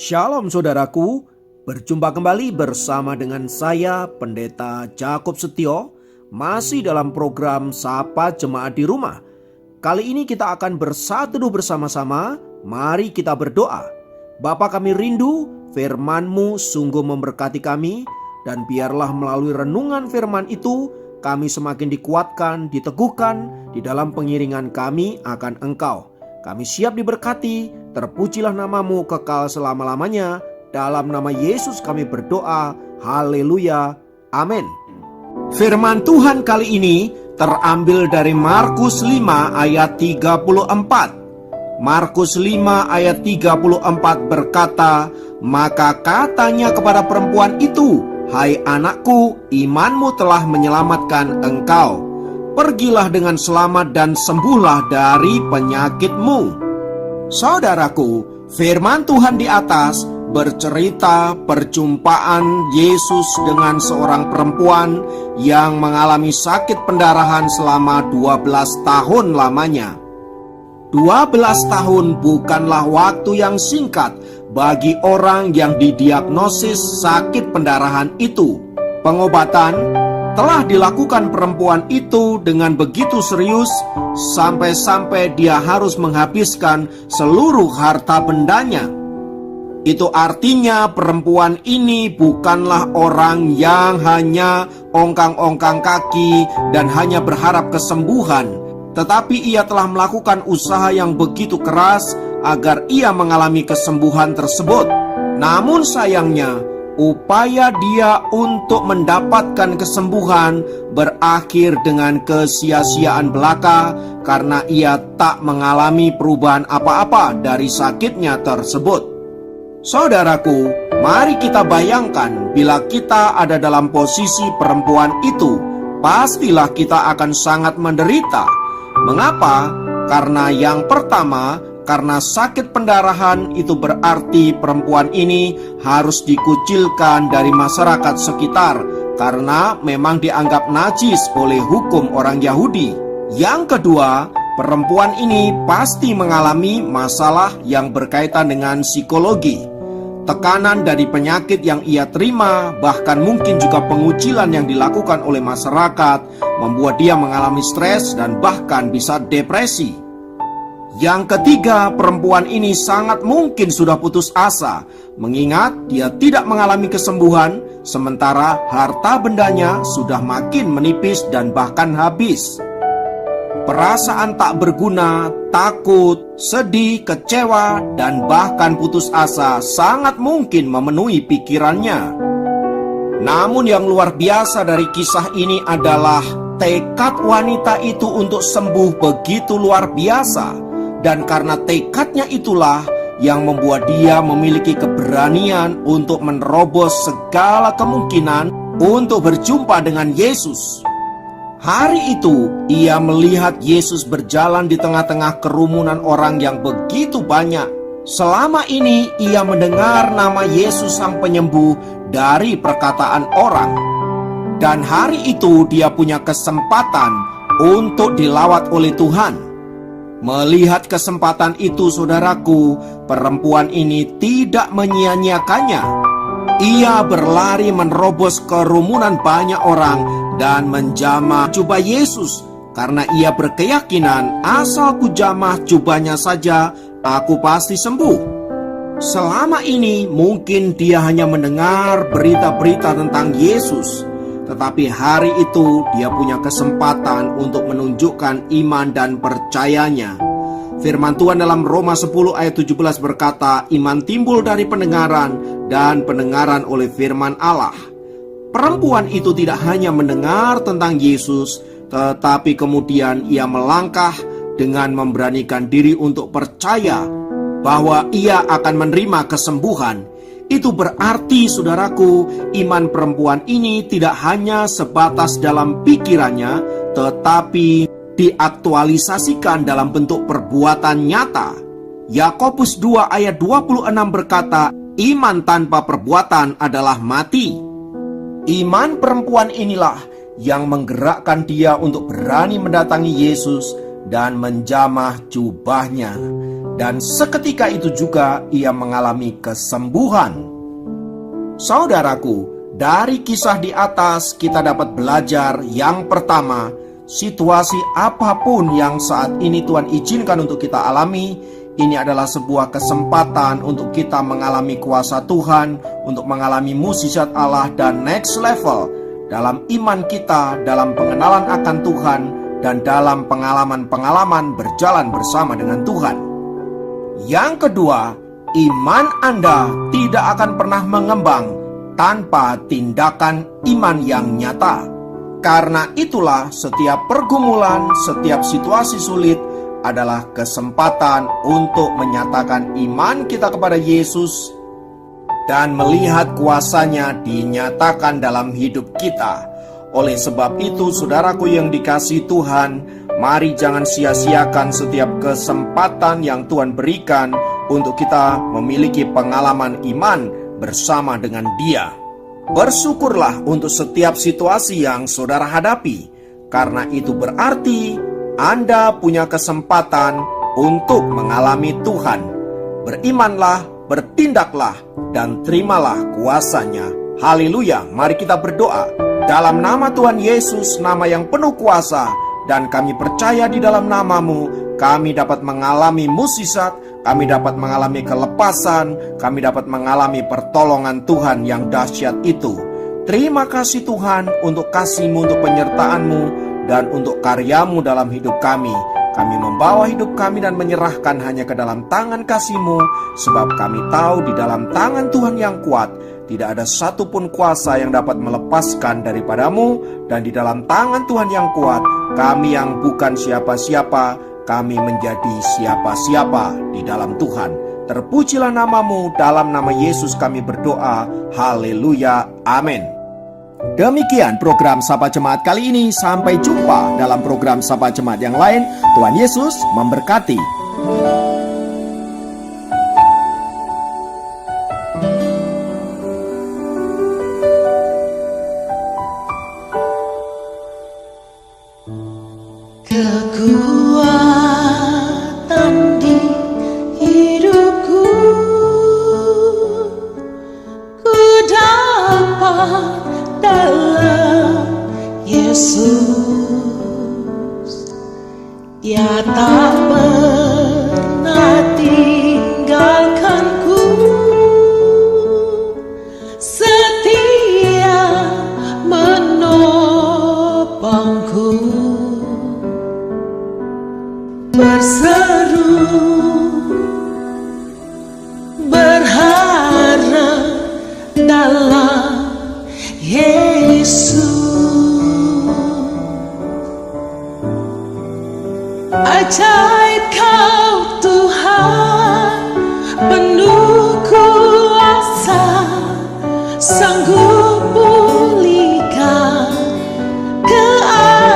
Shalom saudaraku, berjumpa kembali bersama dengan saya Pendeta Jakob Setio, masih dalam program Sapa Jemaat di Rumah. Kali ini kita akan berseteduh bersama-sama, mari kita berdoa. Bapa kami rindu, firman-Mu sungguh memberkati kami, dan biarlah melalui renungan firman itu, kami semakin dikuatkan, diteguhkan di dalam pengiringan kami akan Engkau. Kami siap diberkati, terpujilah nama-Mu kekal selama-lamanya. Dalam nama Yesus kami berdoa, haleluya, amin. Firman Tuhan kali ini terambil dari Markus 5 ayat 34. Markus 5 ayat 34 berkata, "Maka katanya kepada perempuan itu, 'Hai anakku, imanmu telah menyelamatkan engkau. Pergilah dengan selamat dan sembuhlah dari penyakitmu.'" Saudaraku, firman Tuhan di atas bercerita perjumpaan Yesus dengan seorang perempuan yang mengalami sakit pendarahan selama 12 tahun lamanya. 12 tahun bukanlah waktu yang singkat bagi orang yang didiagnosis sakit pendarahan itu. Pengobatan telah dilakukan perempuan itu dengan begitu serius sampai-sampai dia harus menghabiskan seluruh harta bendanya. Itu artinya perempuan ini bukanlah orang yang hanya ongkang-ongkang kaki dan hanya berharap kesembuhan, tetapi ia telah melakukan usaha yang begitu keras agar ia mengalami kesembuhan tersebut. Namun sayangnya, upaya dia untuk mendapatkan kesembuhan berakhir dengan kesia-siaan belaka karena ia tak mengalami perubahan apa-apa dari sakitnya tersebut. Saudaraku, mari kita bayangkan bila kita ada dalam posisi perempuan itu, pastilah kita akan sangat menderita. Mengapa? Karena yang pertama, karena sakit pendarahan itu berarti perempuan ini harus dikucilkan dari masyarakat sekitar karena memang dianggap najis oleh hukum orang Yahudi. Yang kedua, perempuan ini pasti mengalami masalah yang berkaitan dengan psikologi. Tekanan dari penyakit yang ia terima, bahkan mungkin juga pengucilan yang dilakukan oleh masyarakat, membuat dia mengalami stres dan bahkan bisa depresi. Yang ketiga, perempuan ini sangat mungkin sudah putus asa, mengingat dia tidak mengalami kesembuhan, sementara harta bendanya sudah makin menipis dan bahkan habis. Perasaan tak berguna, takut, sedih, kecewa, dan bahkan putus asa sangat mungkin memenuhi pikirannya. Namun yang luar biasa dari kisah ini adalah tekad wanita itu untuk sembuh begitu luar biasa. Dan karena tekadnya itulah yang membuat dia memiliki keberanian untuk menerobos segala kemungkinan untuk berjumpa dengan Yesus. Hari itu ia melihat Yesus berjalan di tengah-tengah kerumunan orang yang begitu banyak. Selama ini ia mendengar nama Yesus Sang Penyembuh dari perkataan orang. Dan hari itu dia punya kesempatan untuk dilawat oleh Tuhan. Melihat kesempatan itu, saudaraku, perempuan ini tidak menyia-nyiakannya. Ia berlari menerobos kerumunan banyak orang dan menjamah jubah Yesus karena ia berkeyakinan asal ku jamah jubahnya saja aku pasti sembuh. Selama ini mungkin dia hanya mendengar berita-berita tentang Yesus, tetapi hari itu dia punya kesempatan untuk menunjukkan iman dan percayanya. Firman Tuhan dalam Roma 10 ayat 17 berkata, "Iman timbul dari pendengaran dan pendengaran oleh firman Allah." Perempuan itu tidak hanya mendengar tentang Yesus, tetapi kemudian ia melangkah dengan memberanikan diri untuk percaya bahwa ia akan menerima kesembuhan. Itu berarti, saudaraku, iman perempuan ini tidak hanya sebatas dalam pikirannya, tetapi diaktualisasikan dalam bentuk perbuatan nyata. Yakobus 2 ayat 26 berkata, "Iman tanpa perbuatan adalah mati." Iman perempuan inilah yang menggerakkan dia untuk berani mendatangi Yesus dan menjamah jubahnya. dan seketika itu juga ia mengalami kesembuhan. Saudaraku, dari kisah di atas kita dapat belajar yang pertama, situasi apapun yang saat ini Tuhan izinkan untuk kita alami, ini adalah sebuah kesempatan untuk kita mengalami kuasa Tuhan, untuk mengalami mukjizat Allah dan next level dalam iman kita, dalam pengenalan akan Tuhan, dan dalam pengalaman-pengalaman berjalan bersama dengan Tuhan. Yang kedua, iman Anda tidak akan pernah mengembang tanpa tindakan iman yang nyata. Karena itulah setiap pergumulan, setiap situasi sulit adalah kesempatan untuk menyatakan iman kita kepada Yesus dan melihat kuasanya dinyatakan dalam hidup kita. Oleh sebab itu, saudaraku yang dikasihi Tuhan, mari jangan sia-siakan setiap kesempatan yang Tuhan berikan untuk kita memiliki pengalaman iman bersama dengan Dia. Bersyukurlah untuk setiap situasi yang saudara hadapi, karena itu berarti Anda punya kesempatan untuk mengalami Tuhan. Berimanlah, bertindaklah, dan terimalah kuasanya. Haleluya, mari kita berdoa. Dalam nama Tuhan Yesus, nama yang penuh kuasa, dan kami percaya di dalam nama-Mu, kami dapat mengalami mukjizat, kami dapat mengalami kelepasan, kami dapat mengalami pertolongan Tuhan yang dahsyat itu. Terima kasih Tuhan untuk kasih-Mu, untuk penyertaan-Mu, dan untuk karya-Mu dalam hidup kami. Kami membawa hidup kami dan menyerahkan hanya ke dalam tangan kasih-Mu, sebab kami tahu di dalam tangan Tuhan yang kuat, tidak ada satupun kuasa yang dapat melepaskan daripada-Mu, dan di dalam tangan Tuhan yang kuat, kami yang bukan siapa-siapa, kami menjadi siapa-siapa di dalam Tuhan. Terpujilah nama-Mu, dalam nama Yesus kami berdoa. Haleluya, amin. Demikian program Sapa Jemaat kali ini. Sampai jumpa dalam program Sapa Jemaat yang lain. Tuhan Yesus memberkati. Kekuatan di hidupku, ku dapat dalam Yesus. Dia tak pernah tinggalkanku, setia menopangku. Berseru, berharap dalam Yesus. Ajaib Kau Tuhan, penuh kuasa, sanggup pulihkan keadaanku.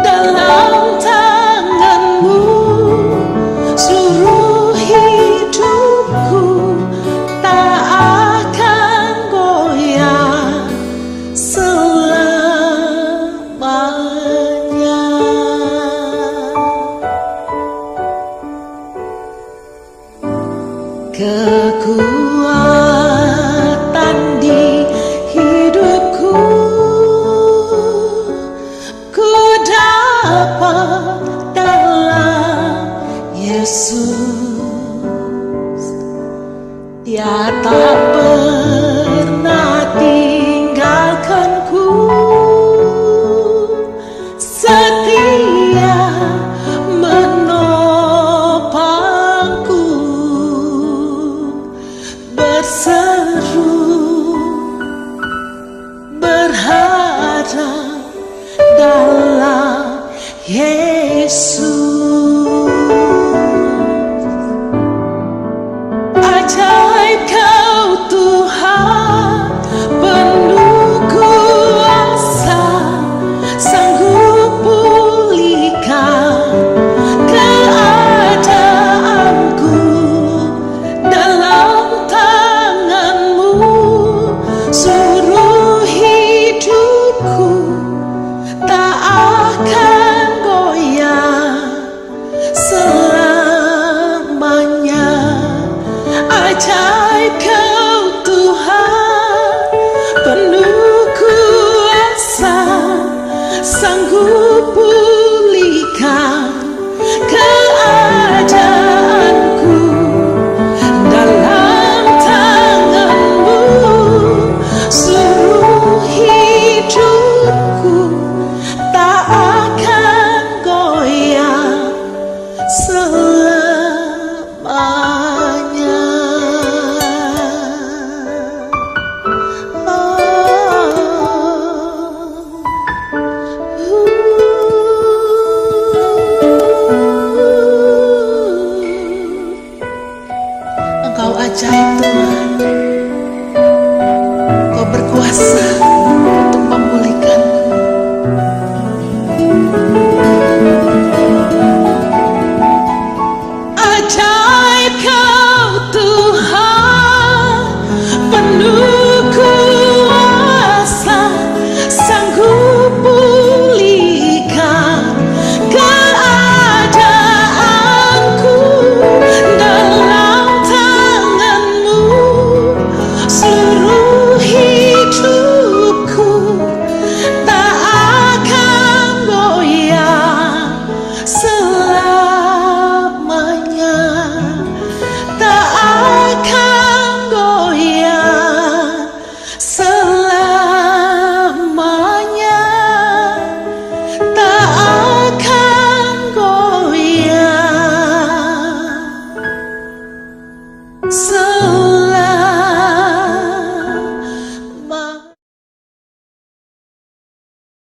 Dalam tangan-Mu seluruh hidupku tak akan goyah selamanya. Kekuatan di hidupku, ku dapat dalam Yesus. Dia tak pernah tinggalkanku, setia menopangku. Berseru, berharap dalam Yesus. Ajaib Kau Tuhan, penuh kuasa, sanggup pulihkan keadaanku. Dalam tangan-Mu seluruh hidupku tak akan goyah sanggup pulihkan keadaanku. Dalam tangan-Mu seluruh hidupku tak akan goyah selamanya. Engkau ajaib Tuhan, Engkau berkuasa untuk memulihkanku. Ajaib Kau Tuhan, penuh kuasa, sanggup pulihkan keadaanku. Dalam tangan-Mu seluruh hidupku tak akan goyah selamanya, tak akan goyah selamanya, tak akan goyah selamanya.